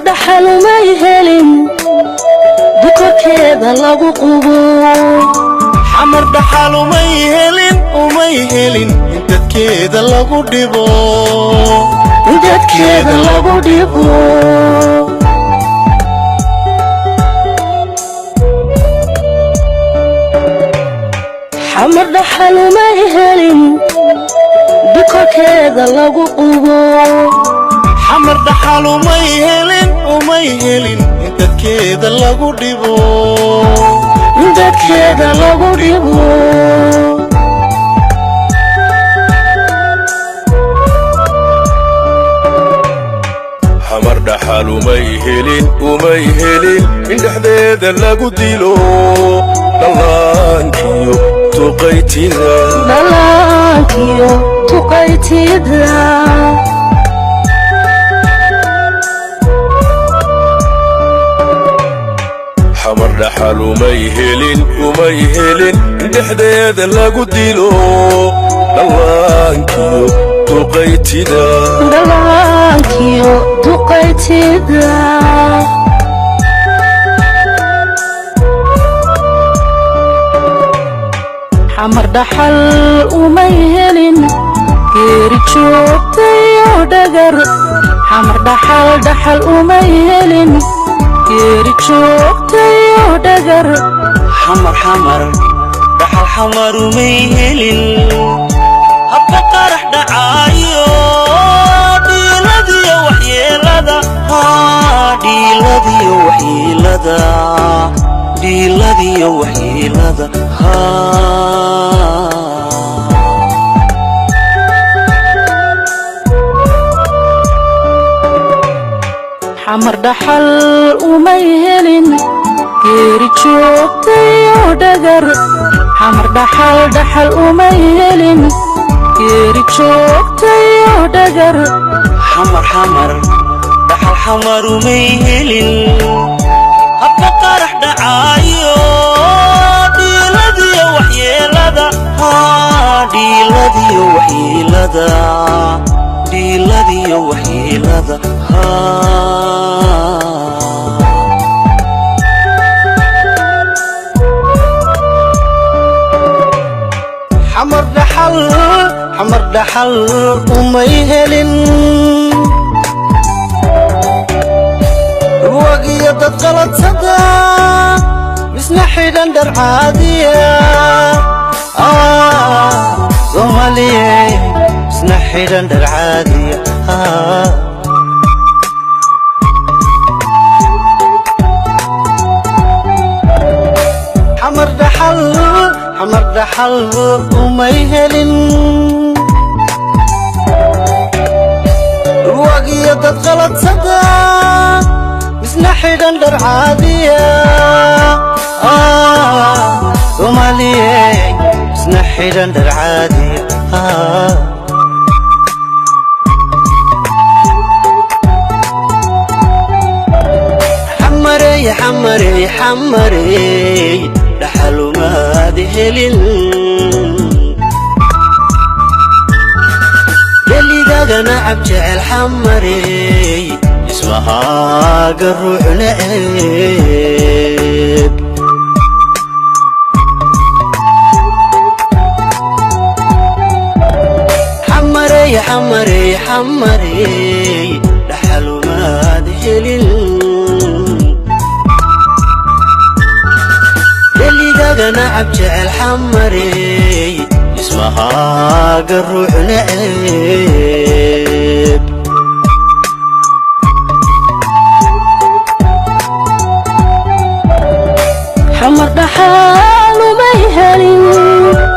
dhaxal umay helin dukorkeeda lagu qubo xamar dhaxal umay helin dadkeeda lagu dhibo xamar dhaxal umay helin dukorkeeda lagu qubo xamar dhaxal umay helin dadkeeda lagu dhibo xamar dhaxal umay helin indhaxdeeda lagu dilo dhallaankiyo tuqaytida xamar dhaxal umay helin indhaxdeeda lagu dilo dhallaankiyo tuqaytida xamar dhaxal umay helin geeri joogtayo dhagar xamar dhaxal umay helin geeri joogtayo dhagar xamar dhaxal xamar umay helin habka qarax dhacaayo dhiiladiyo waxyeelada xamar dhaxal umay helin geeri joogtayo dhagar xamar dhaxal umay helin geeri joogtayo dhagar xamar dhaxal xamar umay helin habka qarax dhacaayo dhiiladiyo waxyeelada xamar dhaxal umay helin wagiyo dad qaladsada misna xidhan dhar caadiya Soomaaliye misna xidhan dhar caadiya xamar dhaxal umay helin wagiyo dad qaladsada misna xidhan dhar caadiya Soomaaliye misna xidhan dhar caadiya xamarey dhaxal umaad helin deligagana cabjecel xamarey ismahaaga ruux la'eeb xamarey dhaxal umaad helin deligagana cabjecel xamarey ismahaaga ruux la'eeb xamar dhaxal umay helin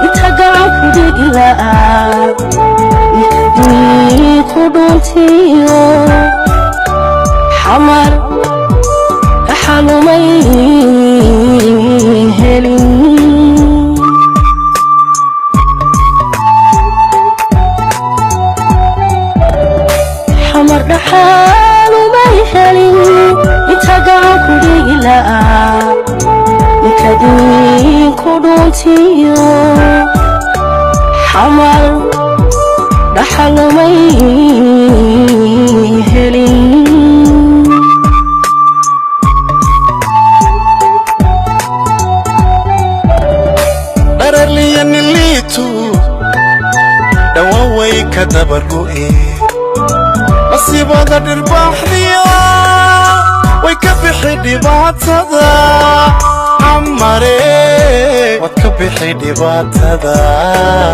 inta gacan ku dhigi la'aa ku dhuntiyo xamar dhaxal umay helin xamar dhaxal umay helin inta gacan ku dhigi la'aa ku dhuntiyo xamar dhaxal umay helin ويكبحي دباتدا عمري وتكبحي دباتدا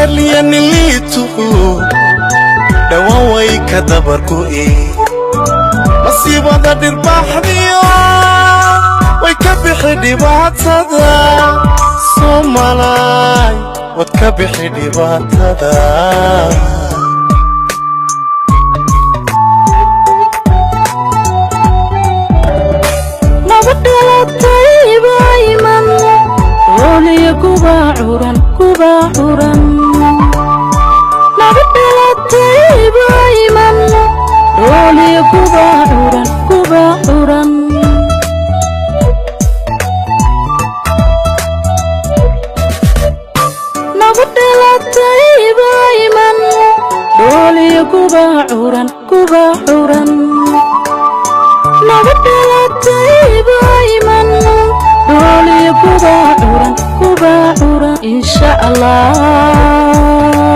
لي اللي تقول دواوي كدبركو مصيبة ذا البحرية ويكبحي دباتدا صومالاي وتكبحي دباتدا نبدل الطيب أيمن ولي كباعورا كباعورا نبدل الطيب أيمن ولي كباعورا كباعورا نبدل الطيب أيمن ولي كباعورا كباعورا نبدل الطيب أيمن ولي كباعورا كباعورا إن شاء الله